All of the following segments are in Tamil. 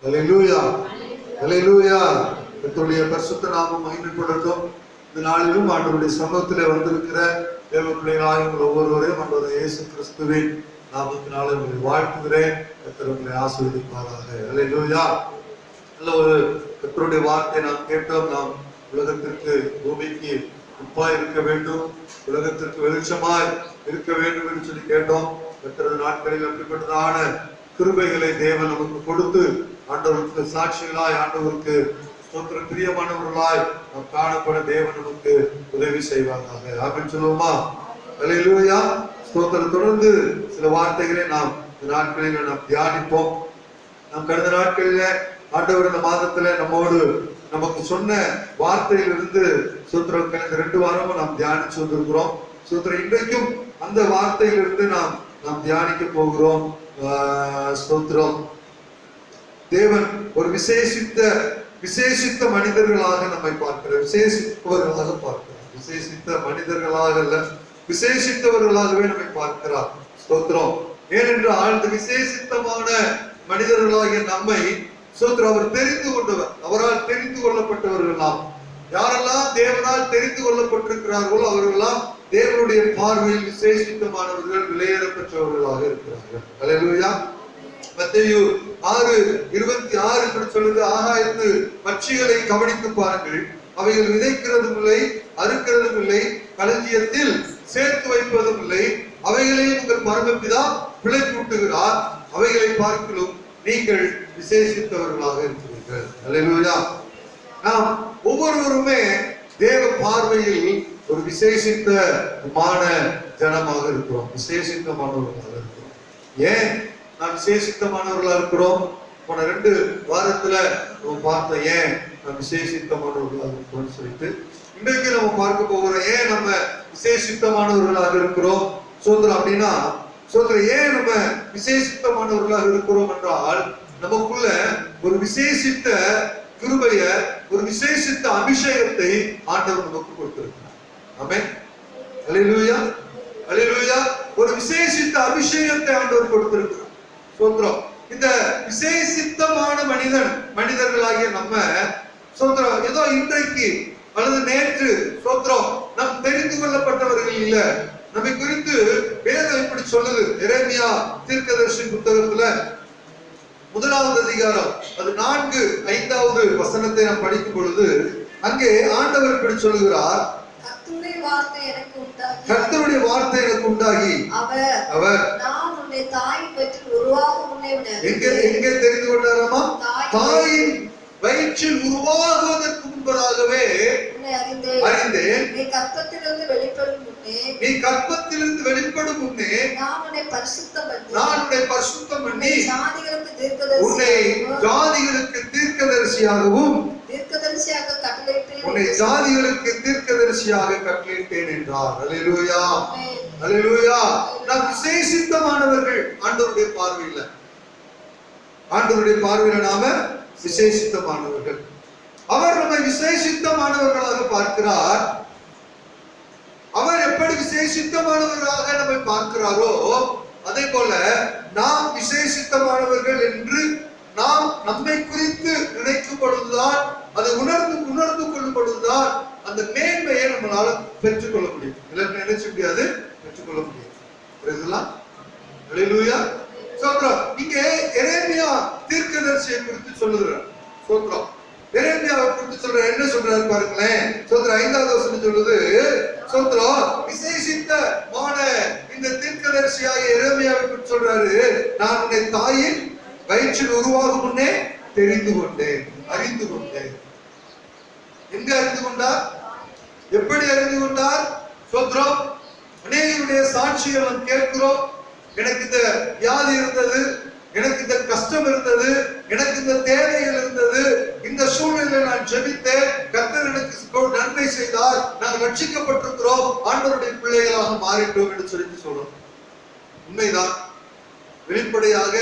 ஹல்லேலூயா, ஹல்லேலூயா. கர்த்தருடைய பரிசுத்த நாமம் மகிமைப்படட்டும். இந்த நாளிலும் ஆண்டவருடைய சமூகத்திலே வந்திருக்கிற தேவ பிள்ளைகளாக உங்கள் ஒவ்வொருவரையும் ஆண்டவர் இயேசு கிறிஸ்துவின் நாமத்தினால உங்களை வாழ்த்துகிறேன். கர்த்தர் உங்களை ஆசீர்வதிப்பாராக. ஹல்லேலூயா. நல்ல ஒரு கர்த்தருடைய வார்த்தை நாம் கேட்டோம். நாம் உலகத்திற்கு, பூமிக்கு உப்பாய் இருக்க வேண்டும், உலகத்திற்கு வெளிச்சமாய் இருக்க வேண்டும் என்று சொல்லி கேட்டோம். கர்த்தருடைய நாட்களில் அப்படிப்பட்டதான கிருபைகளை தேவன் நமக்கு கொடுத்து ஆண்டவருக்கு சாட்சிகளாய், ஆண்டவருக்கு ஸ்தோத்திர பிரியமானவர்களாய் நாம் காணப்பட தேவன் நமக்கு உதவி செய்வாங்க. ஆமென் சொல்லுவோமா? ஹல்லேலூயா. ஸ்தோத்திரம். தொடர்ந்து சில வார்த்தைகளை நாம் இந்த நாட்களில் நாம் தியானிப்போம். நாம் கடந்த நாட்களில ஆண்டவர் இந்த மாதத்துல நம்மோடு நமக்கு சொன்ன வார்த்தையிலிருந்து ஸ்தோத்திரம் கடந்த 2 வாரமும் நாம் தியானிச்சு வந்திருக்கிறோம். ஸ்தோத்திரம். இன்றைக்கும் அந்த வார்த்தையிலிருந்து நாம் தியானிக்க போகிறோம். ஸ்தோத்திரம். தேவன் ஒரு விசேஷித்த மனிதர்களாக நம்மை பார்க்கிறார். விசேஷித்தவர்களாக பார்க்கிறார். விசேஷித்த மனிதர்களாக அல்ல, விசேஷித்தவர்களாகவே நம்மை பார்க்கிறார். ஸ்தோத்திரம். ஏனென்றால் இந்த விசேஷித்தமான மனிதர்களாகிய நம்மை ஸ்தோத்திரம் அவர் தெரிந்து கொண்டவர். அவரால் தெரிந்து கொள்ளப்பட்டவர்கள் நாம். யாரெல்லாம் தேவனால் தெரிந்து கொள்ளப்பட்டிருக்கிறார்களோ அவர்களெல்லாம் தேவனுடைய பார்வையில் விசேஷித்தமானவர்கள், விலையேற பெற்றவர்களாக இருக்கிறார்கள். ஹல்லேலூயா. மத்தேயு 6:26 இப்படி சொல்லுது, ஆகாயத்து பட்சிகளை கவனித்து பாருங்கள், அவைகள் விதைக்கிறதும் இல்லை, அறுக்கிறதும் இல்லை, களஞ்சியத்தில் சேர்த்து வைப்பதும் இல்லை, அவைகளையும் உங்கள் பரமபிதா பிழைப்பூட்டுகிறார், அவைகளை பார்க்கலும் நீங்கள் விசேஷித்தவர்களாக இருக்கிறீர்கள். ஹல்லேலூயா. நாம் ஒவ்வொருவருமே தேவ பார்வையில் ஒரு விசேஷித்தமான ஜனமாக இருக்கிறோம், விசேஷித்தமானவர்களாக இருக்கிறோம். ஏன் நாம் விசேஷித்தமானவர்களா இருக்கிறோம்? போன 2 வாரத்துல நம்ம பார்த்தோம் ஏன் நாம் விசேஷித்தமானவர்களாக இருக்கிறோம்னு சொல்லிட்டு. இன்றைக்கு நம்ம பார்க்க போகிறோம் ஏன் நம்ம விசேஷித்தமானவர்களாக இருக்கிறோம். சோதரம் அப்படின்னா சோதரம் ஏன் நம்ம விசேஷித்தமானவர்களாக இருக்கிறோம் என்றால், நமக்குள்ள ஒரு விசேஷித்த கிருபைய, ஒரு விசேஷித்த அபிஷேகத்தை ஆண்டவர் நமக்கு கொடுத்திருக்கிறார். ஆமென். ஹல்லேலூயா, ஹல்லேலூயா. ஒரு விசேஷித்த அபிஷேகத்தை ஆண்டவர் கொடுத்திருக்கிறார். சோத்ரம். இந்த விசேஷித்தமான மனிதர்களாகிய நம்ம சோத்ரம் ஏதோ இன்றைக்கு அல்லது நேற்று சோத்ரம் நாம் தெரிந்து கொள்ளப்பட்டவர்கள் இல்ல. நம்மை குறித்து வேதம் இப்படி சொல்லுது. எரேமியா தீர்க்கதரிசி புத்தகத்துல 1வது அதிகாரம் அது 4-5வது வசனத்தை நாம் படிக்கும் பொழுது அங்கே ஆண்டவர் இப்படி சொல்லுகிறார், கர்த்தருடைய வார்த்தை எனக்கு உண்டாகி அவர் நான் உன்னை தாயின் வயிற்றில் உருவாகும் முன்னே எங்கே தெரிந்து கொண்டாராமா? தாயின் வயிற்றில் உருவாகுவதற்கு முன்பதாகவே அறிந்தேன். நீ கர்ப்பத்திலிருந்து வெளிப்படும் முன்னே நான் உன்னை பரிசுத்தம் பண்ணி உன்னை ஜாதிகளுக்கு தீர்க்கதரிசியாகவும் உன்னை ஜாதிகளுக்கு தீர்க்கதரிசியாக கட்டளையிட்டேன் என்றார். ஹல்லேலூயா, ஹல்லேலூயா. நாம் விசேஷித்தமானவர்கள் ஆண்டவருடைய பார்வையில. ஆண்டவருடைய பார்வையில நாம விசேஷித்தமானவர்கள். அவர் நம்மை விசேஷித்தமானவர்களாக பார்க்கிறார். அவர் எப்படி விசேஷித்தமானவர்களாக நம்மை பார்க்கிறாரோ அதே போல நாம் விசேஷித்தமானவர்கள் என்று நாம் நம்மை குறித்து நினைக்கும் பொழுதுதான், அதை உணர்ந்து கொள்ளும் பொழுதுதான் அந்த மேன்மையை நம்மளால பெற்றுக்கொள்ள முடியும். இல்லை நினைச்ச முடியாது, பெற்றுக்கொள்ள முடியும். ஹல்லேலூயா. சோத்ரம். இங்கே எரேமியா தீர்க்கதரிசியை குறித்து சொல்லுகிறார். சோத்ரம். எரேமியாவை குறித்து சொல்ற என்ன சொல்றாரு பாருங்களேன். சோத்ரம் 5வது வசனம் சொல்லுது, சோத்ரம் விசேஷித்தமான இந்த தீர்க்கதரிசியாகிய எரேமியாவை குறித்து சொல்றாரு, நான் உன்னை தாயின் வயிற்றில் உருவாகும் முன்னே தெரிந்து கொண்டேன், அறிந்து கொண்டேன். எங்க அறிந்து கொண்டார்? எப்படி அறிந்து கொண்டார்? சோத்ரம். அநேகருடைய சாட்சிகள் நாம் கேட்கிறோம். எனக்கு இந்த வியாதி இருந்தது, எனக்கு இந்த கஷ்டம் இருந்தது, எனக்கு இந்த தேவைகள் இருந்தது, இந்த சூழ்நிலையில் நான் ஜெபித்தேன், கர்த்தர் எனக்கு நன்மை செய்தார், நாங்கள் ரட்சிக்கப்பட்டிருக்கிறோம், ஆண்டவருடைய பிள்ளைகளாக மாறிட்டோம் என்று சொல்றோம். உண்மைதான், வெளிப்படையாக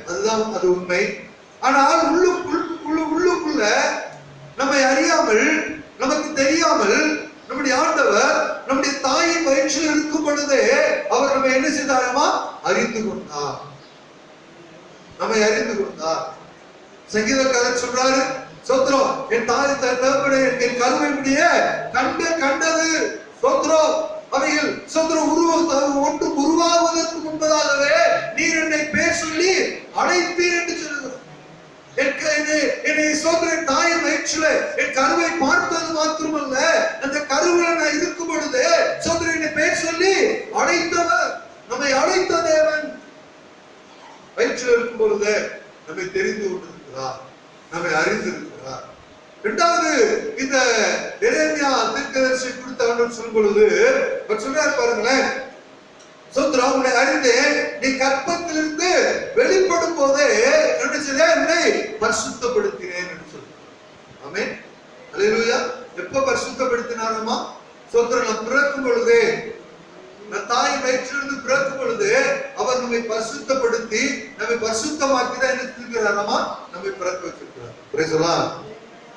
அதுதான், அது உண்மை. ஆனால் உள்ளுக்குள்ள நம்மை அறியாமல், நமக்கு தெரியாமல் நம்முடைய ஆண்டவர் நம்முடைய தாயின் வயிற்றில் இருக்கும் பொழுதே அவர் நம்ம என்ன செய்தாரமா? அறிந்து கொண்டார், நம்மை அறிந்து கொண்டார். சங்கீதக்காரர் சொல்றாரு, சோத்ரம் என் தாய் தகப்பனே என் கருவை முடிய கண்டது சோத்ரம் அவைகள் சோத்ரம் ஒன்று உருவாகுவதற்கு முன்பதாகவே நீர் என்னை பேர் சொல்லி அழைத்தீர் என்று சொல்லுகிறார். என்னை சோதரன் தாயின் வயிற்றில என் கருவை பார்த்தது மாத்திரமல்ல, அந்த கருவில நான் இருக்கும் பொழுது சோதரன் என்னை பேர் சொல்லி அழைத்தவர், நம்மை அழைத்த தேவன். வயிற்றில் இருக்கும் பொழுது நம்மை தெரிந்து கொண்டிருக்கிறார், நம்மை அறிந்திருக்கிறார். இரண்டாவது, இந்த எரேமியா தீர்க்கதரிசி குறித்து அவர் சொல்லும் பொழுது அவர் சொல்றார் பாருங்களேன், சோத்ரம் உன்னை அறிந்தேன், நீ கற்பத்திலிருந்து வெளிப்படும் போதே என்ன செய்தேன், உன்னை பரிசுத்தப்படுத்தினேன் என்று சொல்றார். ஆமென், அல்லேலூயா. எப்ப பரிசுத்தப்படுத்தினாரமா? சோத்ரம் நாம் பிறக்கும் பொழுதே, தாய் வயிற்றிலிருந்து பிறக்கும் பொழுது அவர் நம்மை பரிசுத்தப்படுத்தி நம்மை பரிசுத்தமாக்கி தான் என்ன செஞ்சிருக்கிறாராமா? நம்மை பிறக்க வச்சிருக்கிறார். Praise the Lord.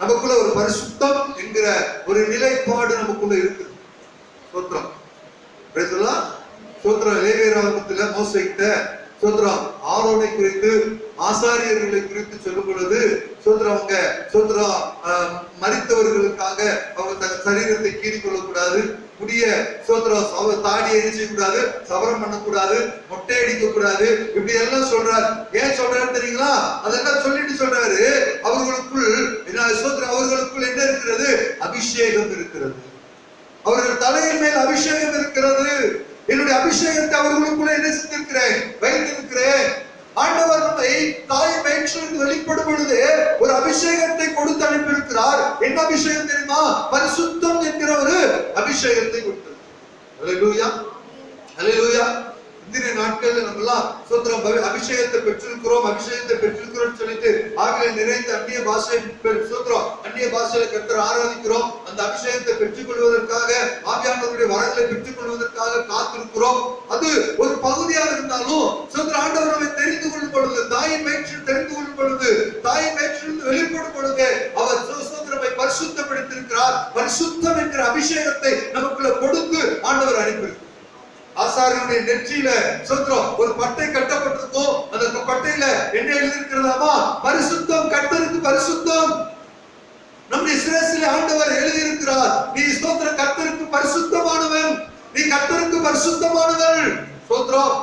நமக்குள்ள ஒரு பரிசுத்தம் என்கிற ஒரு நிலைப்பாடு நமக்குள்ள இருக்குது. சோத்ரம், பிரைஸ் தி லார்ட். சோத்ரம் லேவியராகமத்துல மோசேகிட்ட சோத்ரம் ஆரோனை குறித்து ஆசாரியர்களை குறித்து சொல்லும் பொழுது சோத்ரம் அவங்க சோத்ரம் மரித்தவர்களுக்காக அவங்க தன் சரீரத்தை கீறி கொள்ளக்கூடாது, முடிய சோத்ரம் தாடியை எரிச்சக்கூடாது, சவரம் பண்ணக்கூடாது, மொட்டை அடிக்க கூடாது, இப்படி எல்லாம் சொல்றாரு. ஏன் சொல்றாரு தெரியுங்களா? அதெல்லாம் சொல்லிட்டு சொல்றாரு, அவர்களுக்குள் சோத்ரம் அவர்களுக்குள் என்ன இருக்கிறது? அபிஷேகம் இருக்கிறது. அவர்கள் தலையின் மேல் அபிஷேகம் இருக்கிறது. என்னுடைய அபிஷேகத்தை அவர்களுக்குள்ள என்ன செஞ்சிருக்கிறேன்? வைத்திருக்கிறேன். ஆண்டவர் நம்மை தாய் வயிற்றிலிருந்து வெளிப்படும் பொழுது ஒரு அபிஷேகத்தை கொடுத்து அனுப்பியிருக்கிறார். என்ன அபிஷேகம் தெரியுமா? பரிசுத்தம் என்கிற ஒரு அபிஷேகத்தை கொடுத்தார். அல்லேலூயா, அல்லேலூயா. இந்திய நாட்கள்ல நம்ம எல்லாம் சோத்ரம் அபிஷேகத்தை பெற்றிருக்கிறோம், அபிஷேகத்தை பெற்றிருக்கிறோம் சொல்லிட்டு ஆவில நிறைந்த அந்நிய பாஷை சோத்ரம் அந்நிய பாஷையில கர்த்தரை ஆராதிக்கிறோம். அந்த அபிஷேகத்தை பெற்றுக் கொள்வதற்காக, ஆவியானவருடைய வரங்களை பெற்றுக் கொள்வதற்காக காத்திருக்கிறோம். அது ஒரு பகுதியாக இருந்தாலும் சோத்ர ஆண்டவர் நம்மை தெரிந்து கொள்ளும் பொழுது, தாயின் வயிற்றில் தெரிந்து கொள்ளும் பொழுது, தாயின் வயிற்றிலிருந்து வெளிப்படும் பொழுது அவர் சோத்ரமை பரிசுத்தப்படுத்தியிருக்கிறார். பரிசுத்தம் என்கிற அபிஷேகத்தை நமக்குள்ள கொடுத்து ஆண்டவர் அனுப்பியிருக்கிறார். ஆசாரியனுடைய நெற்றியில சோத்ரம் ஒரு பட்டை கட்டப்பட்டிருக்கும். அந்த பட்டையில என்ன எழுதியிருக்கிறதாமா? பரிசுத்தம், கர்த்தருக்கு பரிசுத்தம். நம்முடைய சிரசிலே ஆண்டவர் எழுதியிருக்கிறார், நீ ஸ்தோத்திர கர்த்தருக்கு பரிசுத்தமானவன், நீ கர்த்தருக்கு பரிசுத்தமானவள். ஸ்தோத்திரம்.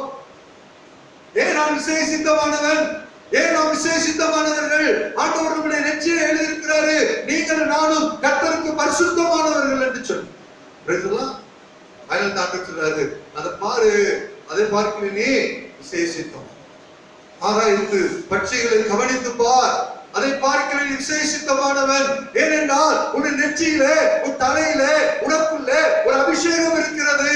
ஏன் நாம் விசேஷித்தமானவன், ஏன் நாம் விசேஷித்தமானவர்கள்? ஆண்டவர் நம்முடைய நெற்றியில எழுதியிருக்கிறாரு, நீங்கள் நானும் கர்த்தருக்கு பரிசுத்தமானவர்கள் என்று சொல்லி. சொல்றாரு, அதை பாரு, அதை பார்க்கிற நீ விசேஷித்தம். ஆகாயத்து பட்சிகளை கவனித்து பார், அதை பார்க்கிற நீ விசேஷித்தமானவன். ஏனென்றால் உன் நெற்றியிலே, உன் தலையிலே, உனக்குள்ள ஒரு அபிஷேகம் இருக்கிறது.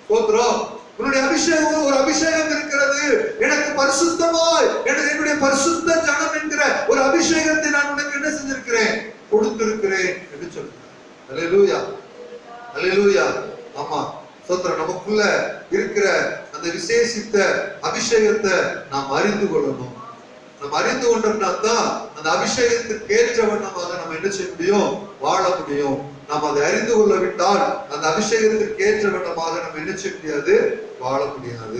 ஸ்தோத்திரம். உன்னுடைய அபிஷேகம் ஒரு அபிஷேகம் இருக்கிறது. எனக்கு பரிசுத்தமாய் என்னுடைய பரிசுத்த ஜனம் என்கிற ஒரு அபிஷேகத்தை நான் உனக்கு என்ன செஞ்சிருக்கிறேன்? கொடுத்திருக்கிறேன் என்று சொல்றேன். அல்லேலூயா, அல்லேலூயா. ஆமா, சோத்ரம். நமக்குள்ள இருக்கிற அந்த விசேஷித்த அபிஷேகத்தை நாம் அறிந்து கொள்ளணும். நம்ம அறிந்து கொண்டோம்னா தான் அந்த அபிஷேகத்திற்கு ஏற்ற வண்ணமாக நம்ம என்ன செய்ய முடியும்? வாழ முடியும். நாம் அதை அறிந்து கொள்ளவிட்டால் அந்த அபிஷேகத்திற்கு ஏற்ற வண்ணமாக நம்ம என்ன செய்ய முடியாது? வாழ முடியாது.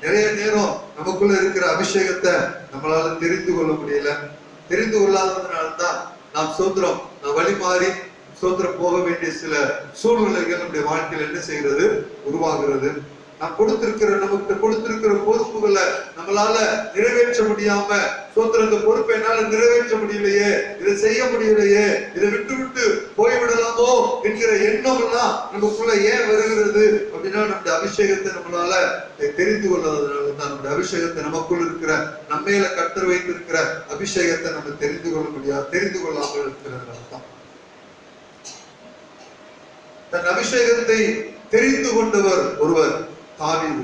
நிறைய நேரம் நமக்குள்ள இருக்கிற அபிஷேகத்தை நம்மளால தெரிந்து கொள்ள முடியல. தெரிந்து கொள்ளாததுனால்தான் நாம் சோத்ரம் வழி மாறி சோத்திரம் போக வேண்டிய சில சூழ்நிலைகள் நம்முடைய வாழ்க்கையில் என்ன செய்கிறது? உருவாகிறது. நாம் நமக்கு கொடுத்திருக்கிற பொறுப்புகளை நம்மளால நிறைவேற்ற முடியாம சோத்திரம் இந்த பொறுப்பை என்னால நிறைவேற்ற முடியலையே, இதை செய்ய முடியலையே, இதை விட்டு விட்டு போய்விடலாமோ என்கிற எண்ணம் எல்லாம் நமக்குள்ள ஏன் வருகிறது அப்படின்னா, நம்முடைய அபிஷேகத்தை நம்மளால தெரிந்து கொள்ளாததுனால தான். நம்முடைய அபிஷேகத்தை நமக்குள் இருக்கிற நம்மையில கர்த்தர் வைத்திருக்கிற அபிஷேகத்தை நம்ம தெரிந்து கொள்ள முடியாது, தெரிந்து கொள்ளாமல் இருக்கிறதுனால தான். தன் அபிஷேகத்தை தெரிந்து கொண்டவர் ஒருவர் தாவீது.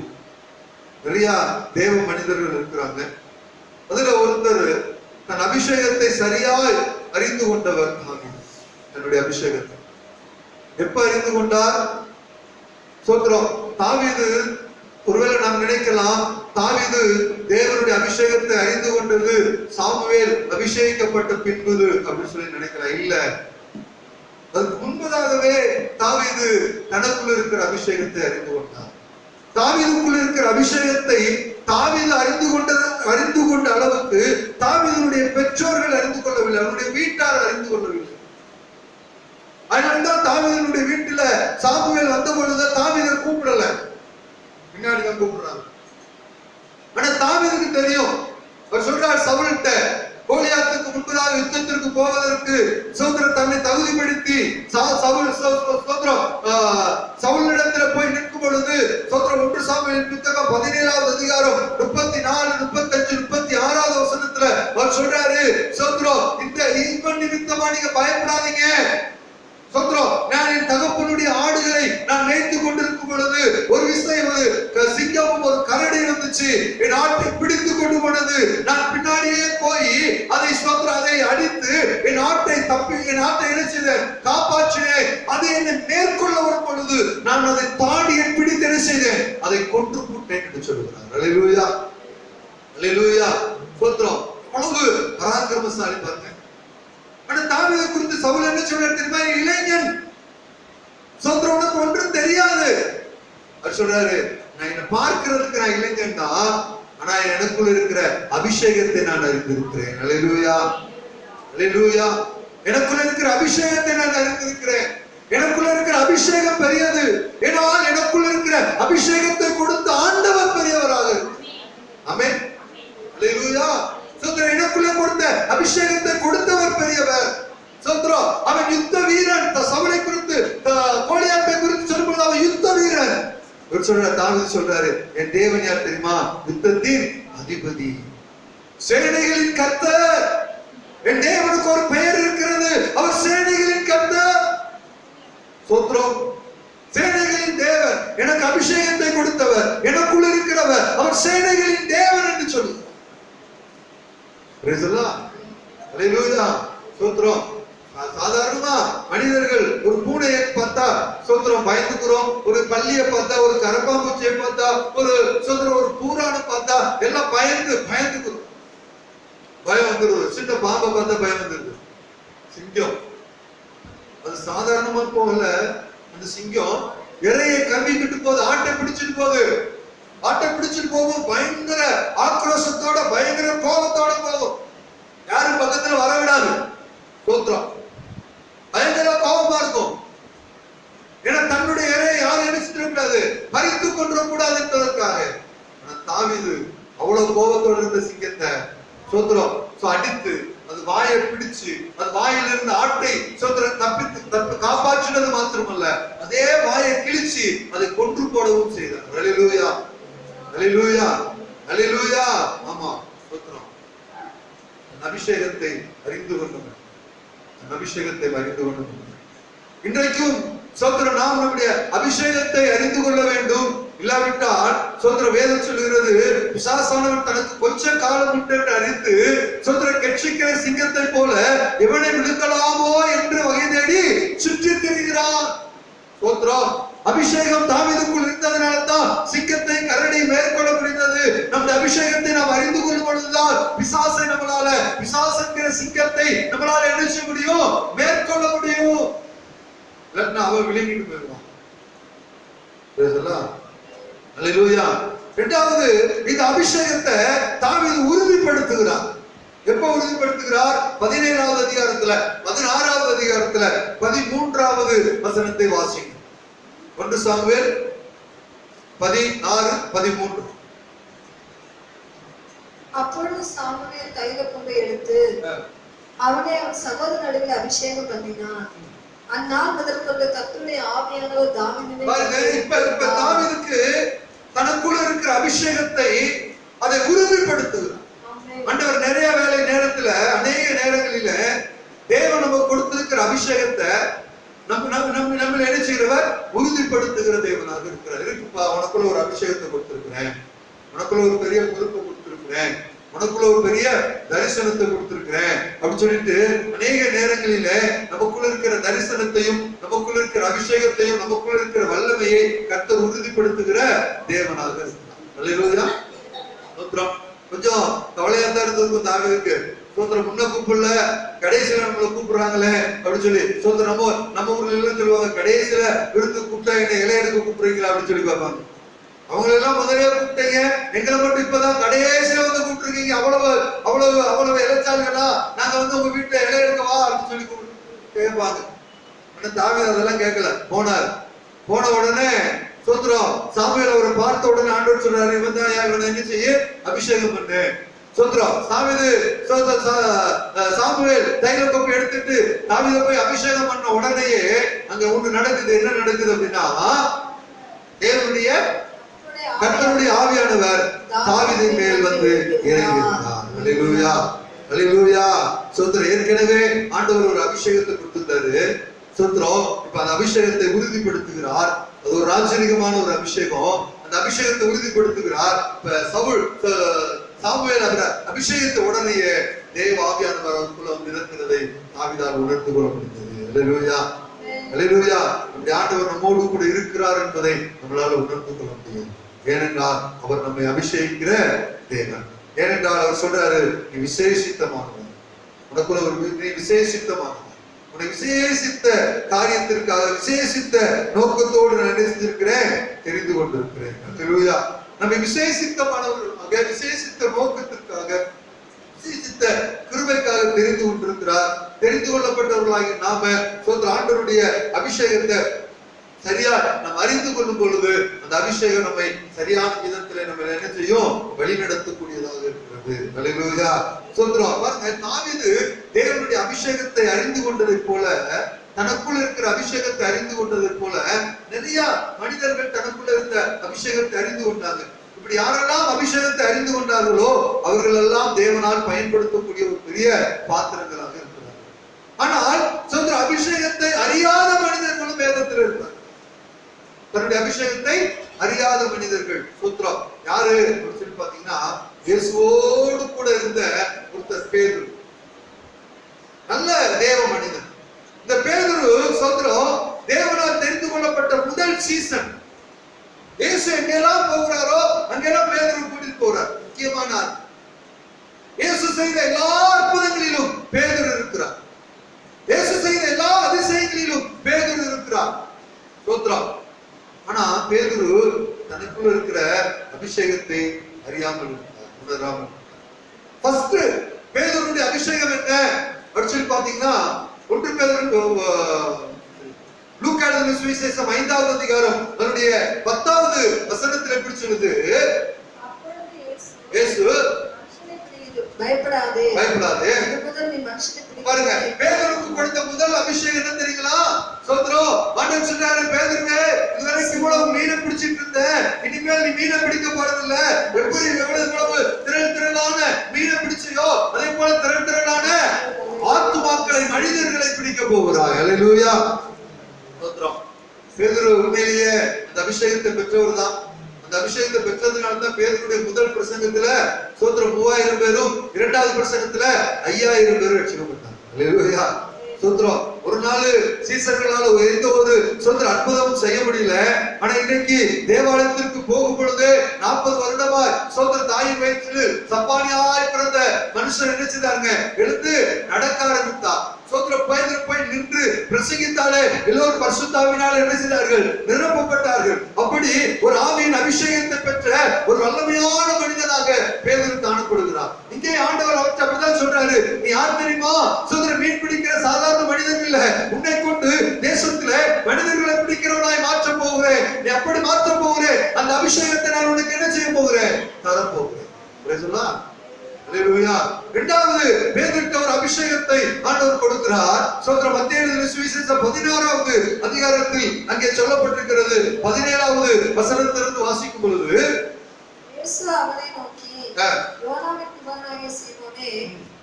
நிறைய தேவ மனிதர்கள் இருக்கிறாங்க. அதுல ஒருத்தர் தன் அபிஷேகத்தை சரியாய் அறிந்து கொண்டவர் தாவீது. தன்னுடைய அபிஷேகத்தை எப்ப அறிந்து கொண்டார்? சோத்ரம். தாவீது, ஒருவேளை நாம் நினைக்கலாம் தாவீது தேவனுடைய அபிஷேகத்தை அறிந்து கொண்டது சாமுவேல் அபிஷேகிக்கப்பட்ட பின்புது அப்படின்னு சொல்லி நினைக்கலாம். இல்ல, அதுக்கு முன்பதாகவே தாவீது தனக்குள்ள இருக்கிற அபிஷேகத்தை அறிந்து கொண்டார். தாவீதுக்குள்ள இருக்கிற அபிஷேகத்தை தாவீது அறிந்து கொண்ட அளவுக்கு தாவீதுடைய பெற்றோர்கள் அறிந்து கொள்ளவில்லை, அவருடைய வீட்டார் அறிந்து கொள்ளவில்லை. அதனால்தான் தாவீதுடைய வீட்டுல சாமுவேல் வந்த பொழுது தாவீதை கூப்பிடல, பின்னாடி தான் கூப்பிடுறாங்க. ஆனா தாவீதுக்கு தெரியும். அவர் சொல்றார் சவுல்கிட்ட, கோலியாத்துக்கு முன்பதாக யுத்தத்திற்கு போவதற்கு சோதரன் தன்னை தகுதிப்படுத்தி சவுலிடத்துல போய் நிற்கும் பொழுது சோதரன் 1 சாமுவேல் புத்தகம் 17வது அதிகாரம் 34, 35, 36வது வசனத்துல அவர் சொல்றாரு, சோதரம் இந்த இவன் நிமித்தமா நீங்க பயப்படாதீங்க. சோதரம், நான் என் தகப்பனுடைய ஆடுகளை நான் மேய்த்து கொண்டிருக்கும் பொழுது ஒரு விஷயம், சிங்கமும் ஒரு கரடி இருந்துச்சு, என் ஆட்டை பிடித்து கொண்டு போனது. நான் பின்னாடியே போய் அதை அடித்து என் ஆட்டை காப்பாற்றினேன். அது என்னை மேற்கொள்ள வரும் பொழுது நான் அதை தாடி பிடித்து என்ன செய்தேன், அதை கொன்று போட்டேன் என்று சொல்லுகிறார். அல்லேலூயா, அல்லேலூயா. சோதரம், அவ்வளவு பராக்கிரமசாலி பாருங்க. ஆனா தாவீதை குறித்து சவுல் என்ன சொல்றாரு தெரியுமா? இளைஞன், சோதரம், உனக்கு ஒன்றும் தெரியாது. அவர் சொல்றாரு, நான் என்ன பார்க்கிறதுக்கு நான் இளைஞன் தான், ஆனா எனக்குள்ள இருக்கிற அபிஷேகத்தை நான் அறிந்திருக்கிறேன். அல்லேலூயா, அல்லேலூயா. எனக்குள்ள இருக்கிற அபிஷேகத்தை நான் அறிந்திருக்கிறேன். எனக்குள்ள இருக்கிற அபிஷேகம் பெரியது. ஏனால் எனக்குள்ள இருக்கிற அபிஷேகத்தை கொடுத்த ஆண்டவர் பெரியவராக இருக்கிறார். ஆமென், அல்லேலூயா. சோதரன், எனக்குள்ள கொடுத்த அபிஷேகத்தை கொடுத்தவர் பெரியவர். சோதரன், அவன் யுத்த வீரன். சவுலை குறித்து, கோலியாத்தை குறித்து சொல்லும்போது அவன் யுத்த வீரன். தாவீது சொல்றாரு, என் தேவன் யார் தெரியுமா? யுத்தத்தின் அதிபதி, சேனைகளின் கர்த்தர். என் தேவனுக்கு ஒரு பெயர் இருக்கிறது, அவர் சேனைகளின் கர்த்தர். சோத்ரம், சேனைகளின் தேவன், எனக்கு அபிஷேகத்தை கொடுத்தவர், எனக்குள்ள இருக்கிறவர், அவர் சேனைகளின் தேவன் என்று சொல்லுகிறார். சாதாரணமா மனிதர்கள் ஒரு பூனையை பார்த்தா சோத்திரம் பயந்துக்கிறோம், ஒரு பள்ளியை பார்த்தா, ஒரு கரப்பாம்பூச்சியை பார்த்தா, ஒரு சோத்திரம் ஒரு பூரானை பார்த்தா எல்லாம் பயந்துக்கிறோம். பயம் வந்துருது. சின்ன பாம்பை பார்த்தா பயம் வந்துருது. சிங்கம் அது சாதாரணமா போகல. அந்த சிங்கம் இறையை கவ்விக்கிட்டு போகுது, ஆட்டை பிடிச்சிட்டு போகுது. ஆட்டை பிடிச்சிட்டு போகும், பயங்கர ஆக்ரோஷத்தோட பயங்கர கோபத்தோட போகும். யாரும் பக்கத்துல வர விடாது. சோத்திரம், பயங்கர கோபமா இருக்கும். ஏன்னா தன்னுடைய இறையை யாரும் நினைச்சிடக்கூடாது, பறித்து கொண்டு கூடாது என்பதற்காக. தாவீது அவ்வளவு கோபத்தோடு இருந்த சிங்கத்தை சோத்திரம் அடித்து அது வாயை பிடிச்சு அது வாயிலிருந்து ஆட்டை சோத்திரம் தப்பி காப்பாற்றினது மாத்திரமல்ல, அதே வாயை கிழிச்சு அதை கொன்று போடவும் செய்தார். அல்லேலூயா, அல்லேலூயா, அல்லேலூயா. ஆமா, சோத்திரம். அபிஷேகத்தை அறிந்து கொண்டவன், அபிஷேகத்தை அறிந்து கொண்டவன். இன்றைக்கும் சோத்திரம் நாம் நம்முடைய அபிஷேகத்தை அறிந்து கொள்ள வேண்டும். இல்லாவிட்டால் சோத்திர வேதம் சொல்கிறது, பிசாசானவன் தனக்கு கொஞ்ச காலம் உண்டு என்று அறிந்து சோத்திர கெட்சிக்கிற சிங்கத்தை போல எவனை விழுக்கலாமோ என்று வகை தேடி சுற்றி திரிகிறான். சோத்திரம், அபிஷேகம் தாவீதுக்குள் இருந்ததனால தான் சிங்கத்தை கரடி மேற்கொள்ள முடிந்தது. நம்முடைய அபிஷேகத்தை நாம் அறிந்து கொள்ளும் பொழுதுதான் பிசாசை நம்மளால, பிசாசுங்கிற சிங்கத்தை நம்மளால என்ன செய்ய முடியும், மேற்கொள்ள முடியும். இல்லைன்னா அவன் விளங்கிட்டு போயிடுவான். அல்லேலூயா. இரண்டாவது, இந்த அபிஷேகத்தை தாவீது உறுதிப்படுத்துகிறார். எப்ப உறுதிப்படுத்துகிறார்? 17வது அதிகாரத்துல, 16வது அதிகாரத்துல 13வது வசனத்தை வாசிங்க. 1 சாமுவேல் 16:13. அப்பொழுது சாமுவேல் தைலக்கொம்பை எடுத்து அவனை அவன் சகோதர நடுவில் அபிஷேகம் பண்ணினான். அந்நாள் முதற்கொண்டு கர்த்தருடைய ஆவியானவர் தாவீதின் மேல். இப்ப தாவீதுக்கு தனக்குள்ள இருக்கிற அபிஷேகத்தை அதை உறுதிப்படுத்துகிறார். ஆண்டவர் நிறைய வேலை நேரத்துல, அநேக நேரங்களில தேவன் நமக்கு கொடுத்திருக்கிற அபிஷேகத்தை நம்ம என்ன செய்கிறவர், உறுதிப்படுத்துகிற தேவனாக இருக்கிறார். இருக்குப்பா, உனக்குள்ள ஒரு அபிஷேகத்தை கொடுத்திருக்கிறேன், உனக்குள்ள ஒரு பெரிய பொறுப்பை கொடுத்திருக்கிறேன், உனக்குள்ள ஒரு பெரிய தரிசனத்தை கொடுத்திருக்கிறேன் அப்படின்னு சொல்லிட்டு அநேக நேரங்களில நமக்குள்ள இருக்கிற தரிசனத்தையும் நமக்குள்ள இருக்கிற அபிஷேகத்தையும் நமக்குள்ள இருக்கிற வல்லமையை கர்த்தர் உறுதிப்படுத்துகிற தேவனாக இருக்கிறார். அல்லேலூயா. சோத்திரம். கொஞ்சம் கவலையா தான் இருந்திருக்கும் தாவீதுக்கு. சோத்திரம், முன்ன கூப்பிடல, கடைசியில நம்மளை கூப்பிடுறாங்களே அப்படின்னு சொல்லி. சோத்திரம், நம்ம ஊர்ல எல்லாம் சொல்லுவாங்க, கடைசியில விருந்து கூப்பிட்டா என்ன இலை எடுக்க கூப்பிடுறீங்களா அப்படின்னு சொல்லி பார்ப்பாங்க. அவங்களெல்லாம் முதலே கூப்பிட்டீங்க, எங்களை மட்டும் இப்பதான் கடைசியில வந்து கூப்பிட்டுருக்கீங்க, அவ்வளவு அவ்வளவு அவ்வளவு இளைச்சாளுங்களா, நாங்க வந்து உங்க வீட்டுல இலை எடுக்கவா அப்படின்னு சொல்லி கேட்பாங்க. ஆனா தாவீது அதெல்லாம் கேட்கல, போனார். போன உடனே சோத்திரம், சாமுவேல் அவரை பார்த்த உடனே ஆண்டவர் சொல்றாரு, இவன் தான் இவனை என்ன செய்ய, அபிஷேகம் பண்ணு. சோத்திரம், தாவீது சாமுவேல் தைல கோப்பை எடுத்துட்டு தாவீதை போய் அபிஷேகம் பண்ண உடனேயே அங்க ஒண்ணு நடக்குது. என்ன நடக்குது அப்படின்னா, தேவனுடைய கர்த்தருடைய ஆவியானவர் தாவீதின் மேல் வந்து இறங்கினார். அல்லேலூயா, அல்லேலூயா. சோத்திரம், ஏற்கனவே ஆண்டவர் ஒரு அபிஷேகத்தை கொடுத்திருந்தாரு. சோத்திரம், இப்ப அந்த அபிஷேகத்தை உறுதிப்படுத்துகிறார். அது ஒரு ராஜரீகமான ஒரு அபிஷேகம். அந்த அபிஷேகத்தை உறுதிப்படுத்துகிறார். இப்ப சாமுவேல் அவரை அபிஷேகத்தை உடனேயே தேவ ஆவியானவர் அவருக்குள்ள வந்து இருக்கிறதை தாவீதால் உணர்ந்து கொள்ள முடிந்தது. அல்லேலூயா, அல்லேலூயா. அப்படி ஆண்டவர் நம்மோடு கூட இருக்கிறார் என்பதை நம்மளால உணர்ந்து கொள்ள முடியும். ஏனென்றால் அவர் நம்மை அபிஷேகிக்கிற தேவன். ஏனென்றால் அவர் சொல்றாரு, நீ விசேஷித்தமானவன், உனக்குள்ள ஒரு நீ விசேஷித்தமானவன், உன்னை விசேஷித்த காரியத்திற்காக விசேஷித்த நோக்கத்தோடு நான் நினைச்சிருக்கிறேன், தெரிந்து கொண்டிருக்கிறேன். அல்லேலூயா. நம்மை விசேஷித்தமானவர்களாக, விசேஷித்த நோக்கத்திற்காக, விசேஷித்த கிருபைக்காக தெரிந்து கொண்டிருக்கிறார். தெரிந்து கொள்ளப்பட்டவர்களாகி நாம ஆண்டவருடைய அபிஷேகத்தை சரியா நம்ம அறிந்து கொள்ளும் பொழுது அந்த அபிஷேகம் நம்மை சரியான விதத்திலே நம்ம என்ன செய்யும், வழிநடத்தக்கூடியதாக இருக்கிறது. அல்லேலூயா. சோத்திரம். தாவீது தேவனுடைய அபிஷேகத்தை அறிந்து கொண்டதை போல, தனக்குள்ள இருக்கிற அபிஷேகத்தை அறிந்து கொண்டதை போல நிறைய மனிதர்கள் தனக்குள்ள இருந்த அபிஷேகத்தை அறிந்து கொண்டாங்க. இப்படி யாரெல்லாம் அபிஷேகத்தை அறிந்து கொண்டார்களோ அவர்கள் எல்லாம் தேவனால் பயன்படுத்தக்கூடிய ஒரு பெரிய பாத்திரங்களாக இருக்கிறார்கள். ஆனால் சோத்திரம், அபிஷேகத்தை அறியாத மனிதர்களும் வேதத்தில் இருக்கிறார். தன்னுடைய அபிஷேகத்தை அறியாத மனிதர்கள் சூத்திரம் யாரு சொல்லி பாத்தீங்கன்னா, இயேசுவோடு கூட இருந்த ஒருத்தர் பேதுரு, நல்ல தேவ மனிதன். இந்த பேதுரு சோத்திரம் தேவனால் தெரிந்து கொள்ளப்பட்ட முதல் சீசன். இயேசு எங்கெல்லாம் போகிறாரோ அங்கெல்லாம் பேதுரு கூட்டிட்டு போறார். முக்கியமான இயேசு செய்த எல்லா அற்புதங்களிலும் பேதுரு இருக்கிறார். இயேசு செய்த எல்லா அதிசயங்களிலும் பேதுரு இருக்கிறார். சோத்திரம். ஆனா பேதுரு தனக்குள்ள இருக்கிற அபிஷேகத்தை அறியாமல் இருந்தார், உணராமல். ஃபர்ஸ்ட் பேதுருடைய அபிஷேகம் என்ன அப்படி சொல்லி பாத்தீங்கன்னா, 1 பேதுரு லூக்கா எழுதின சுவிசேஷம் 5வது அதிகாரம் அதனுடைய 10வது வசனத்தில் எப்படி சொல்லுது, இயேசு பயப்படாதே பயப்படாதே. பாருங்க, பேதுருக்கு கொடுத்த முதல் அபிஷேகம் என்ன தெரியுங்களா? சோத்ரோ, ஆண்டவர் சொல்றாரு, பேதுருவே, இதுவரைக்கும் இவ்வளவு மீனை பிடிச்சிட்டு இருந்த, இனிமேல் நீ மீனை பிடிக்க போறதில்ல. எப்படி எவ்வளவு திரளான மீனை பிடிச்சையோ அதே போல திரளான ஆத்துமாக்களை, மனிதர்களை பிடிக்க போகிறாய். அல்லேலூயா. சோத்ரம். பேதுரு உண்மையிலேயே அந்த அபிஷேகத்தை பெற்றவர் தான். அந்த அபிஷேகத்தை பெற்றதுனால தான் பேதுருடைய முதல் பிரசங்கத்துல சோத்திரம் 3000 பேரும், 2வது பிரசங்கத்துல 5000 பேரும் ரட்சிக்கப்பட்டாங்க. அல்லேலூயா. சோத்திரம். ஒரு நாள் சீசர்களால் எந்த ஒரு சோத்திர அற்புதமும் செய்ய முடியல. ஆனா இன்னைக்கு தேவாலயத்திற்கு போகும் பொழுது 40 வருடமாய் சோத்திர தாயின் வயிற்றில் சப்பானியாய் பிறந்த மனுஷன் நினைச்சுதாங்க எழுந்து நடக்க ஆரம்பித்தார். சோத்திர பேதுரு போய் நின்று பிரசங்கித்தாலே எல்லோரும் பரிசுத்தாவினால் என்ன செய்தார்கள், நிரப்பப்பட்டார்கள். அப்படி ஒரு ஆவியின் அபிஷேகத்தை பெற்ற ஒரு வல்லமையான மனிதனாக பேதுரு காணப்படுகிறார். இங்கே ஆண்டவர் அவற்றை அப்படிதான் சொல்றாரு, நீ யார் தெரியுமா? சோத்திர மீன் பிடிக்கிற சாதாரண மனிதன் இல்ல, உன்னை கொண்டு தேசத்துல மனிதர்களை பிடிக்கிறவனாய் மாற்ற போகிறேன். நீ அப்படி மாற்ற போகிறேன். அந்த அபிஷேகத்தை நான் உனக்கு என்ன செய்ய போகிறேன், தரப்போகிறேன். அல்லேலூயா. 2வது பேதுருக்கு ஒரு அபிஷேகத்தை ஆண்டவர் கொடுக்கிறார். சோத்திர மத்தேயு எழுதின சுவிசேஷம் 16வது அதிகாரத்தில் அங்கே சொல்லப்பட்டிருக்கிறது. 17வது வசனத்திலிருந்து வாசிக்கும் பொழுது, இயேசு அவனை நோக்கி, யோனாவின் குமாரனாகிய சீமோனே,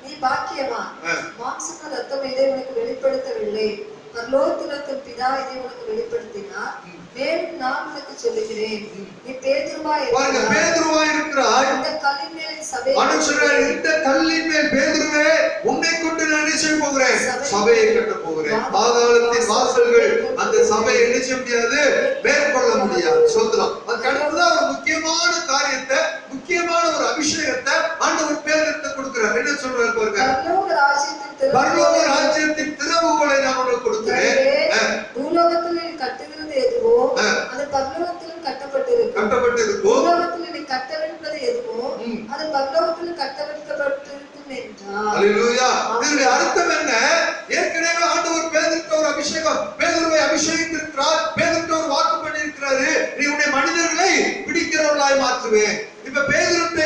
நீ பாக்கியவான். மாம்சமும் இரத்தமும் இதை உனக்கு வெளிப்படுத்தவில்லை, பரலோகத்தில் இருக்கிற பிதா இதை உனக்கு வெளிப்படுத்தினார். மேலும் நான் உனக்கு சொல்லுகிறேன், நீ பேதுருவாய் இருக்கிறாய். இந்த கல்லின் மேல் சபையை, ஆண்டவர் சொல்றார், இந்த கல்லின் மேல் பேதுருவே, உன்னை கொண்டு நான் என்ன செய்ய போகிறேன், சபையை கட்ட போகிறேன். பாதாளத்தின் வாசல்கள் அந்த சபையை என்ன செய்ய முடியாது, மேற்கொள்ள முடியாது. சோத்திரம். அதுக்கு அடுத்ததான் ஒரு முக்கியமான காரியத்தை, முக்கியமான ஒரு அபிஷேகத்தை ஆண்டவர் பேதுருக்கு கொடுக்கிறார். என்ன சொல்றாரு பாருங்க, பரலோக ராஜ்யத்தின் திறவுகோலை நான் உனக்கு கொடுக்கிறேன். பூலோகத்தில் கட்டுகிறது எதுவோ அது பரலோகத்திலும் கட்டப்பட்டிருக்கும். எழுதப்பட்டிருக்கும். பூலோகத்தில் நீ கட்டவிழ்ப்பது எதுவோ அது பரலோகத்தில் கட்டவிழ்க்கப்பட்டிருக்கும் என்றார். அல்லேலூயா. இதனுடைய அர்த்தம் என்ன? ஏற்கனவே ஆண்டவர் பேதுருக்கு ஒரு அபிஷேகம், பேதுருவை அபிஷேகித்திருக்கிறார். பேதுருக்கு ஒரு வாக்கு பண்ணியிருக்கிறாரு, நீ உன்னை மனிதர்களை பிடிக்கிறவர்களாய் மாற்றுவேன். இப்ப பேதுருட்ட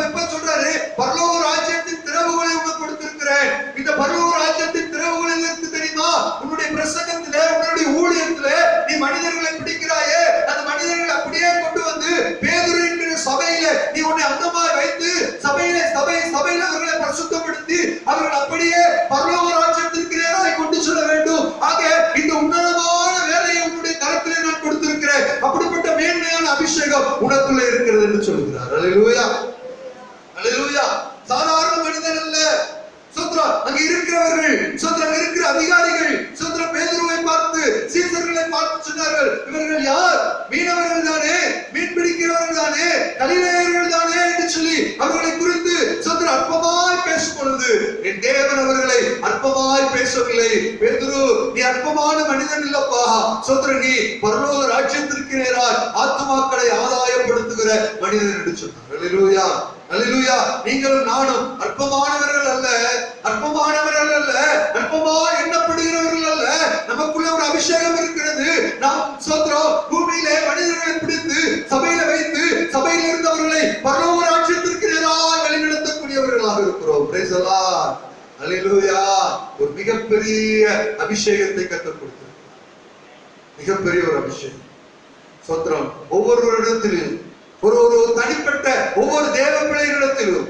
இப்ப சொல்றாரு, பரலோக ராஜ்யத்தின் திறவுகளை உனக்கு கொடுத்திருக்கிறேன். இந்த பரலோக ராஜ்யத்தின் திறவுகளை இருக்கு தெரியுமா? உன்னுடைய பிரசங்கத்திலே, உன்னுடைய ஊழியத்திலே நீ மனிதர்களை பிடிக்கிறாயே, அந்த மனிதர்களை அப்படியே கொண்டு வந்து பேதுரு என்கிற சபையில நீ உன்னை அந்தமாய் வைத்து சபையில அவர்களை பரிசுத்தப்படுத்தி அவர்கள் அப்படியே பரலோக ராஜ்யத்திற்கு நேராக கொண்டு செல்ல வேண்டும். ஆக இந்த உன்னதமான வேலையை உன்னுடைய கரத்திலே நான் கொடுத்திருக்கிறேன். அப்படிப்பட்ட மேன்மையான அபிஷேகம் உனக்குள்ள இருக்கிறது என்று சொல்கிறார். அல்லேலூயா, அல்லேலூயா. சாதாரண மனிதன் அல்ல. சோத்ரம் அங்க இருக்கிறவர்கள், சோத்ரம் இருக்கிற அதிகாரிகள், சோத்ரம் பேதுருவை பார்த்து, சீசர்களை பார்த்து சொன்னார்கள், இவர்கள் யார்? மீனவர்கள் தானே, மீன் பிடிக்கிறவர்கள் தானே, கலிலேயர்கள் தானே என்று சொல்லி அவர்களை குறித்து சோத்ரம் அற்பமாய் பேசும் பொழுது என் தேவன் அவர்களை அற்பமாய் பேசவில்லை. பேதுரு, நீ அற்பமான மனிதன் இல்லப்பா. சோத்ரம் நீ பரலோக ராஜ்யத்திற்கு நேராய் ஆத்துமாக்களை ஆதாயப்படுத்துகிற மனிதன் என்று சொன்னார். அல்லேலூயா, அல்லேலூயா. நீங்களும் நானும் அற்பமானவர்கள் அல்ல, அற்பமானவர்கள் அல்ல, அற்பமாய் எண்ணப்படுகிறவர்கள் அல்ல. நமக்குள்ள ஒரு அபிஷேகம் இருக்கிறது. நாம் சோத்ரம் பூமியிலே மனிதர்களை பிடித்து சபையில வைத்து சபையில் இருந்தவர்களை பரலோக ராஜ்யத்திற்கு நேராக வழிநடத்தக்கூடியவர்களாக இருக்கிறோம். பிரைஸ் தி லார்ட், அல்லேலூயா. ஒரு மிகப்பெரிய அபிஷேகத்தை கற்றுக் கொடுத்தார். மிகப்பெரிய ஒரு அபிஷேகம். சோத்ரம் ஒவ்வொருவரிடத்திலும் ஒரு தனிப்பட்ட ஒவ்வொரு தேவ பிள்ளைகளிடத்திலும்,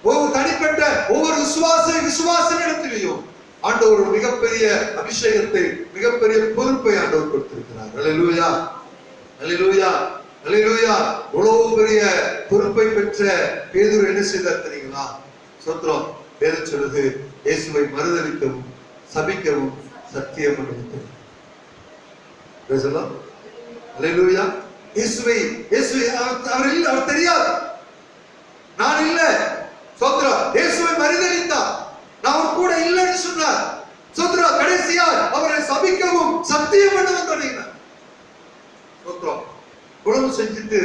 ஒவ்வொரு தனிப்பட்ட ஒவ்வொரு விசுவாசனிடத்திலையும் ஆண்டவர் ஒரு மிகப்பெரிய அபிஷேகத்தை, மிகப்பெரிய பொறுப்பை ஆண்டவர் கொடுத்திருக்கிறார். அல்லேலூயா, அல்லேலூயா, அல்லேலூயா. இவ்வளவு பெரிய பொறுப்பை பெற்ற பேதுரு என்ன செய்தார் தெரியுங்களா? சோத்ரம் வேதம் சொல்லுது, இயேசுவை மறுதலிக்கவும் சபிக்கவும் சத்தியம் அனுமதித்தார். அல்லேலூயா. அவர் தெரியாது, நான் இல்ல. சோத்ரம் இயேசுவை மறுதலித்தார், நான் அவர் கூட இல்லைன்னு சொன்னார். சோத்ரம் கடைசியா அவரை சபிக்கவும் சத்தியம் பண்ணவும் தொடங்கினார். சோத்ரம் குணம் செஞ்சுட்டு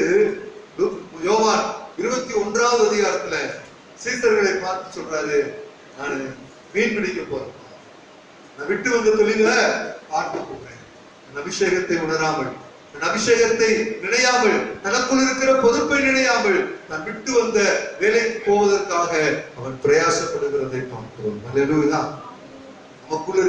யோவான் 21வது அதிகாரத்துல சீசர்களை பார்த்து சொல்றாரு, நான் மீன் பிடிக்க போறேன், நான் விட்டு வந்த தொழில பார்க்க போறேன். அபிஷேகத்தை உணராமல், அபிஷேகத்தை நினையாமல், தனக்குள் இருக்கிற பொறுப்பை நினையாமல் நான் விட்டு வந்த வேலைக்கு போவதற்காக அவன் பிரயாசப்படுகிறதை பார்க்கிறோம். அல்லேலூயா. நமக்குள்ள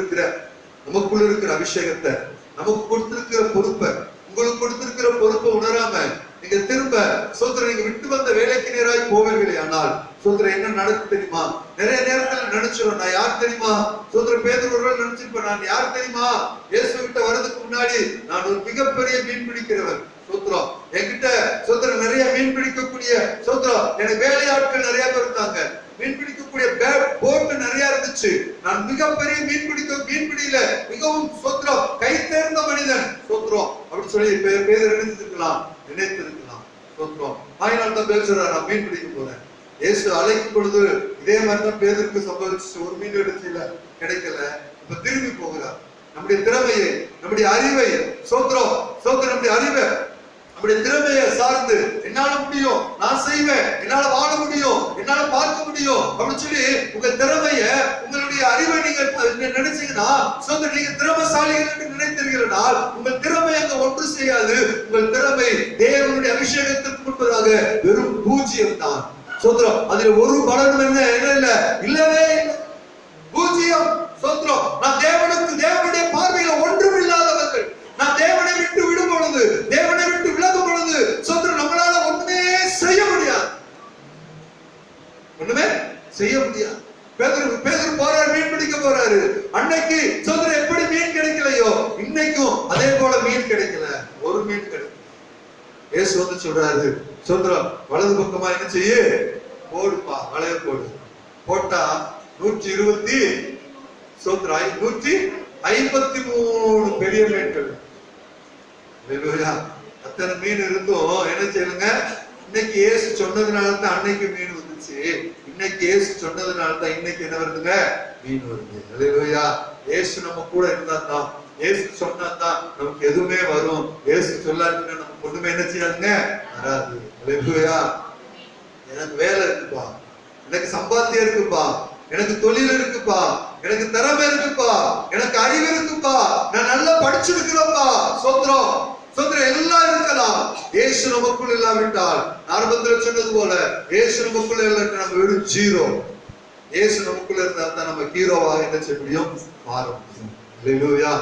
இருக்கிற அபிஷேகத்தை, நமக்கு கொடுத்திருக்கிற பொறுப்பை, உங்களுக்கு கொடுத்திருக்கிற பொறுப்பை உணராம நீங்க திரும்ப சோதனை நீங்க விட்டு வந்த வேலைக்கு நேராய் போவீர்களே, ஆனால் சோதனை என்ன நடக்கு தெரியுமா? நிறைய நேரத்துல நினைச்சிடும், நான் யார் தெரியுமா? சோதனை பேதுரு நினைச்சிருப்பேன், நான் யார் தெரியுமா? இயேசு கிட்ட வர்றதுக்கு முன்னாடி நான் ஒரு மிகப்பெரிய மீன் பிடிக்கிறவன். சோத்ரம் என்கிட்ட சோதனை நிறைய மீன் பிடிக்கக்கூடிய சோத்ரம் எனக்கு வேலையாட்கள் நிறைய பேர் இருந்தாங்க. மீன் பிடிக்கக்கூடிய போட்டு நிறைய இருந்துச்சு. நான் மிகப்பெரிய மீன்பிடியில மிகவும் சோத்ரம் கை தேர்ந்த மனிதன். சோத்ரம் அப்படி சொல்லி பேதர் நினைத்திருக்கலாம். சோத்ரம் ஆயினால் தான் பேசுறாரு, நான் மீன் பிடிக்க போறேன். இயேசு அழைக்கும் பொழுது இதே மாதிரிதான் பேதருக்கு சம்பவிச்சு. ஒரு மீன் எடுத்துல கிடைக்கல, இப்ப திரும்பி போகிறார். நம்முடைய திறமையை, நம்முடைய அறிவை, சோத்ரம் நம்முடைய அறிவை, நம்முடைய திறமையை சார்ந்து என்னால முடியும், நான் செய்வேன், என்னால வாழ முடியும், என்னால பார்க்க முடியும் அப்படின்னு சொல்லி உங்க திறமைய, உங்களுடைய அறிவை நீங்க நினைச்சீங்கன்னா நீங்க திறமைசாலிகள் என்று நினைத்தீர்களால் உங்கள் திறமை அங்க ஒன்று செய்யாது. உங்கள் திறமை தேவனுடைய அபிஷேகத்திற்கு முன்பதாக வெறும் பூஜ்ஜியம் தான். சோத்ரம் அதுல ஒரு பலனும் என்ன இல்லவே இல்லை, பூஜ்ஜியம். சோத்ரம் நான் தேவனுடைய பார்வையில ஒன்றும் இல்லாதவர்கள். நான் தேவனை விட்டு விடும் பொழுது, தேவனை விட்டு விலகும் பொழுது சோத்ரம் நம்மளால ஒண்ணுமே செய்ய முடியாது, ஒண்ணுமே செய்ய முடியாது. பேதுரு போறாரு, மீன் பிடிக்க போறாரு. அன்னைக்கு சோத்ரம் எப்படி மீன் கிடைக்கலையோ இன்னைக்கும் அதே போல மீன் கிடைக்கல, ஒரு மீன் கிடைக்கல. இயேசு வந்து சொல்றாரு, சோத்ரம் வலது பக்கமா என்ன செய்ய, போடுப்பா, வளைய போடு. போட்டா 120 சோத்ரம் 153 பெரிய மீன்கள். அத்தனை மீன் இருந்தும் என்ன செய்யலுங்க, இன்னைக்கு இயேசு சொன்னதுனாலதான் அன்னைக்கு மீன் வந்துச்சு. இன்னைக்கு இயேசு சொன்னதுனாலதான் இன்னைக்கு என்ன வருதுங்க, மீன் வருது. அல்லேலூயா. இயேசு நம்ம கூட இருந்தா தான் இயேசு சொன்னாதான் நமக்கு எதுவுமே வரும். இயேசு சொல்லாதுன்னா நமக்கு ஒண்ணுமே என்ன செய்யாதுங்க, வராது. அல்லேலூயா. எனக்கு வேலை இருக்குப்பா, எனக்கு சம்பாத்தியம் இருக்குப்பா, எனக்கு தொழில் இருக்குப்பா, எனக்கு திறமை இருக்குப்பா, எனக்கு அறிவு இருக்குப்பா, நான் நல்லா படிச்சிருக்கிறோம்ப்பா, சோத்திரம் சோத்திரம் எல்லாம் இருக்கலாம். இயேசு நமக்குள் இல்லாவிட்டால் ஆரம்பத்தில் சொன்னது போல இயேசு நமக்குள்ள இல்லாட்ட நம்ம வெறும் ஜீரோ. இயேசு நமக்குள்ள இருந்தா தான் நம்ம ஹீரோவாக என்ன செய்ய முடியும், மாற முடியும். அல்லேலூயா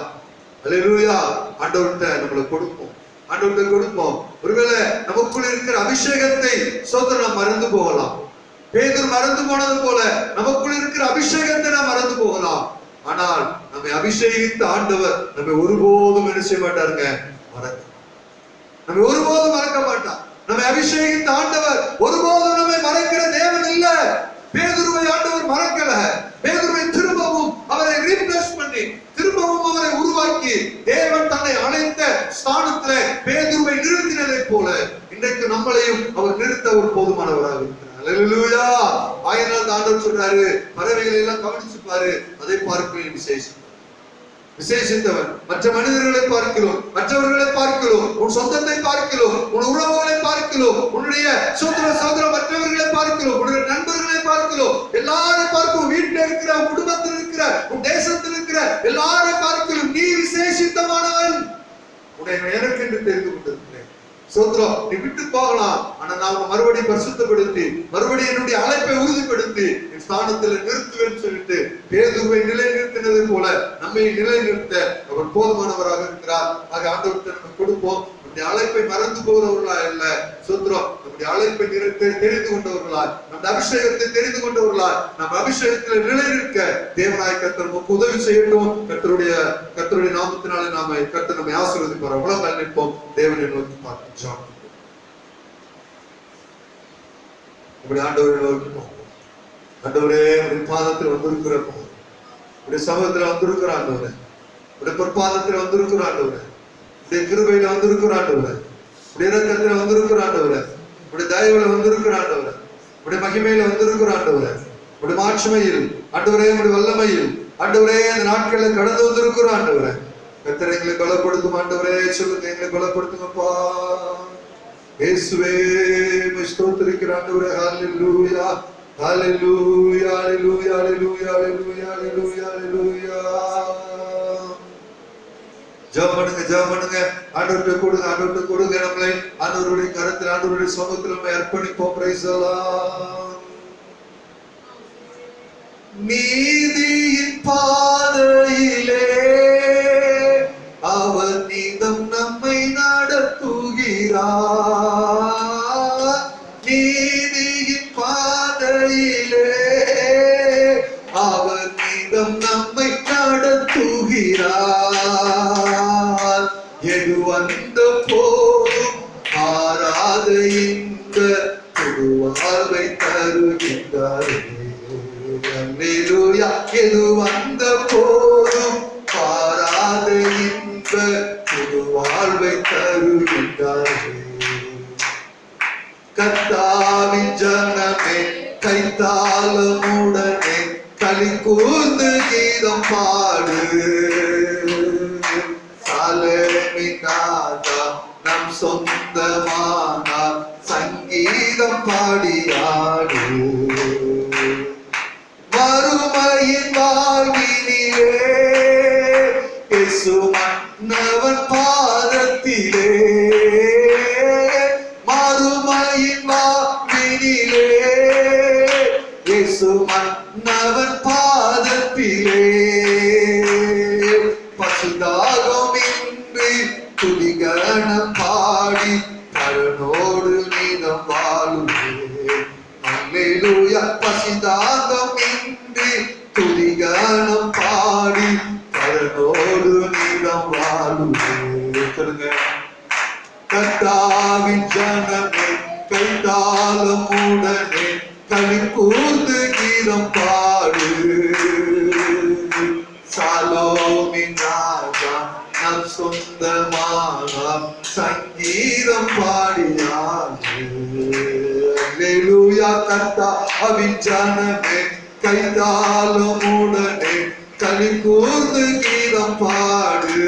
அல்லேலூயா. ஆண்டவர்கிட்ட நம்மளை கொடுப்போம், ஆண்டவர்கிட்ட கொடுப்போம். ஒருவேளை நமக்குள்ள இருக்கிற அபிஷேகத்தை சோதனை நாம் மறந்து போகலாம். பேதுரு மறந்து போனது போல நமக்குள்ள இருக்கிற அபிஷேகத்தை நாம் மறந்து போகலாம். ஆனால் நம்மை அபிஷேகித்த ஆண்டவர் நம்மை ஒருபோதும் என்ன செய்ய மாட்டாருங்க, மறக்க. நம்மை ஒருபோதும் மறக்க மாட்டார். நம்மை அபிஷேகித்த ஆண்டவர் ஒருபோதும் நம்மை மறக்கிற தேவன் இல்ல. பேதுருவை ஆண்டவர் மறக்கல. பேதுருவை திரும்பவும் அவரை ரீப்ளேஸ் பண்ணி திரும்பவும் அவரை உருவாக்கி தேவன் தன்னை அழைத்த ஸ்தானத்துல பேதுருவை நிறுத்தினதை போல இன்றைக்கு நம்மளையும் அவர் நிறுத்த ஒரு போதுமானவராக இருக்கிறார். அல்லேலூயா. ஆயினால் ஆண்டவர் சொல்றாரு, பறவைகளை எல்லாம் கவனிச்சு பாரு, அதை பார்க்கிறேன் விசேஷம். விசேஷித்தவன் மற்ற மனிதர்களை பார்க்கிறோம், மற்றவர்களை பார்க்கிறோம், உன் சொந்தத்தை பார்க்கிறோம், உன் உறவுகளை பார்க்கிறோம், உன்னுடைய சோதர மற்றவர்களை பார்க்கிறோம், உன்னுடைய நண்பர்களை பார்க்கிறோம், எல்லாரும் பார்க்கிறோம். வீட்டில் இருக்கிற, உன் குடும்பத்தில் இருக்கிற, உன் தேசத்தில் இருக்கிற எல்லாரும் பார்க்கிறோம். நீ விசேஷித்தமானவன். உன்னை எனக்கு என்று தெரிந்து கொண்டிருக்கிறேன். சோத்ரம், நீ விட்டு போகலாம், ஆனா நான் மறுபடியும் பரிசுத்தப்படுத்தி மறுபடியும் என்னுடைய அழைப்பை உறுதிப்படுத்தி என் ஸ்தானத்துல நிறுத்துவேன்னு சொல்லிட்டு பேதுருவை நிலைநிறுத்தினது போல நம்மை நிலைநிறுத்த அவர் போதுமானவராக இருக்கிறார். ஆக ஆண்டவர்கிட்ட நம்ம கொடுப்போம். நம்முடைய அழைப்பை மறந்து போகிறவர்களா இல்ல, சோத்ரம், நம்முடைய அழைப்பை தெரிந்து கொண்டவர்களா, நம்முடைய அபிஷேகத்தை தெரிந்து கொண்டவர்களா, நம்ம அபிஷேகத்துல நிலைநிற்க தேவனாய் கர்த்தர் நமக்கு உதவி செய்யட்டும். கர்த்தருடைய நாமத்தினாலே கர்த்தர் நம்மை ஆசீர்வதிப்பார். அவ்வளவு நிற்போம். தேவனை நோக்கி பார்ப்போம். நம்முடைய ஆண்டவரை நோக்கி பார்ப்போம். ஆண்டவரே, உடைய பாதத்தில் வந்திருக்கிறப்போ, உடைய சமூகத்துல வந்திருக்கிற ஆண்டவரே, உடைய பொற்பாதத்தில் வந்திருக்கிற ஆண்டவரே, உடைய கிருபையில வந்திருக்கிற ஆண்டவரே, உடைய இரக்கத்துல வந்திருக்கிற ஆண்டவரே, உடைய தயவுல வந்திருக்கிற ஆண்டவரே, உடைய மகிமையில வந்திருக்கிற ஆண்டவரே, உடைய மாட்சிமையில் ஆண்டவரே, உடைய வல்லமையில் ஆண்டவரே இந்த நாட்களில் கடந்து வந்திருக்கிற ஆண்டவரே, கர்த்தர் எங்களை பலப்படுத்தும். ஆண்டவரே சொல்லுங்க, எங்களை பலப்படுத்துங்கப்பா. இயேசுவே ஸ்தோத்திரிக்கிற ஆண்டவரே. ஹல்லேலூயா ஹல்லேலூயா ஹல்லேலூயா ஹல்லேலூயா ஹல்லேலூயா ஹல்லேலூயா. ஜெபம் பண்ணுங்க, ஜெபம் பண்ணுங்க. ஆண்டவர்கிட்ட கொடுங்க, ஆண்டவர்கிட்ட கொடுங்க. நம்மளை ஆண்டவருடைய கரத்தில், ஆண்டவருடைய சமூகத்தில் நம்ம அர்ப்பணிப்போம். Praise the Lord. நீதியின் பாதையிலே அவர் நீதம் நம்மை நடத்துகிறார். நீதியின் பாதையிலே அவர் நீதம் நம்மை நடத்துகிறார். எது வந்த போதும் மாறாத இந்த புது வாழ்வை தருகின்றார். அல்லேலூயா. எது வந்த போதும் மாறாத இந்த புது வாழ்வை தருகின்றார். கர்த்தாவின் ஜனமே கைத்தாளமுடனே களி கூர்ந்து கீதம் பாடு. சாலேமினாதா நம் சொந்தமானார் சங்கீதம் பாடியாடு. மறுமையின் வாழ்வினிலே இயேசு மன்னவன் பாதத்திலே. மறுமையின் வாழ்வினிலே இயேசு மன்னவன் பாதத்திலே. பசுதாகம் இன்றி துதிகணம் பாடி பரனோடு நீதம் வாழுவேன். அல்லேலூயா. பசிதாகம் இன்றி துதிகணம் பாடி பரனோடு நீதம் வாழுவேன். சொல்லுங்க. கர்த்தாவின் ஜனமே கைத்தாளமுடனே களி கூர்ந்து கீதம் பாடு. சாலோமின் ராஜா நம் சொந்தமானார் சங்கீதம் பாடியாடு. அல்லேலூயா. கர்த்தாவின் ஜனமே கைத்தாளமுடனே களி கூர்ந்து கீதம் பாடு.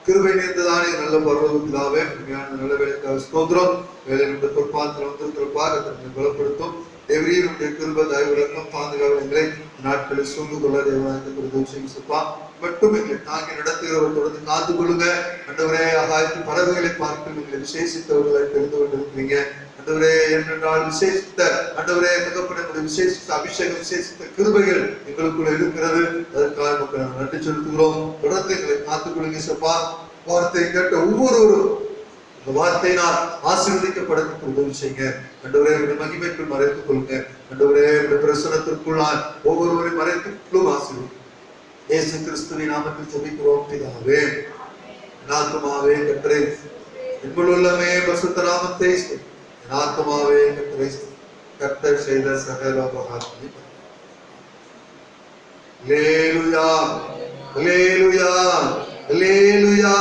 கிருபை நேர்ந்ததானே நல்ல பரலோக பிதாவே, உண்மையான நல்ல வேலைக்காக ஸ்தோத்திரம். வேலையினுடைய பொறுப்பாளத்தில் வந்திருக்கிறப்பாக தன்னை பலப்படுத்தும் தேவரீருடைய கிருபை தயவுலகம் பாதுகாவலங்களை நாட்களில் சூழ்ந்து கொள்ள தேவனாக பிரதோஷிப்பா மட்டும் எங்களை தாங்கி நடத்துகிறவர் தொடர்ந்து காத்து கொள்ளுங்க. ஆண்டவரே, ஆகாயத்து பறவைகளை பார்த்து எங்களை விசேஷித்தவர்களை தெரிந்து கொண்டிருக்கிறீங்க. ஆண்டவரே, என்னென்றால் விசேஷித்த ஆண்டவரே தகப்பனுடைய விசேஷித்த அபிஷேகம் விசேஷித்த கிருபைகள் எங்களுக்குள்ள இருக்கிறது. அதற்காக மக்கள் நாங்கள் நன்றி செலுத்துகிறோம். தொடர்ந்து எங்களை காத்துக் கொள்ளுங்க சப்பா. வார்த்தை கேட்ட ஒவ்வொருவரும் இந்த வார்த்தையினால் ஆசீர்வதிக்கப்படுறதுக்கு உதவி செய்யுங்க. ஆண்டவரே, மகிமைக்குள் மறைத்துக் கொள்ளுங்க. ஆண்டவரே, பிரசனத்திற்குள்ளால் ஒவ்வொருவரையும் மறைத்துக்குள்ளும் ஆசீர்வதி. இயேசு கிறிஸ்துவின் நாமத்தில் ஜெபிக்கிறோம் பிதாவே. ஆத்துமாவே கர்த்தரை உள்ளமே பரிசுத்த நாமத்தை ஆத்துமாவே கர்த்தரை கர்த்தர் செய்த சகல உபகாரங்களை அல்லேலூயா அல்லேலூயா அல்லேலூயா.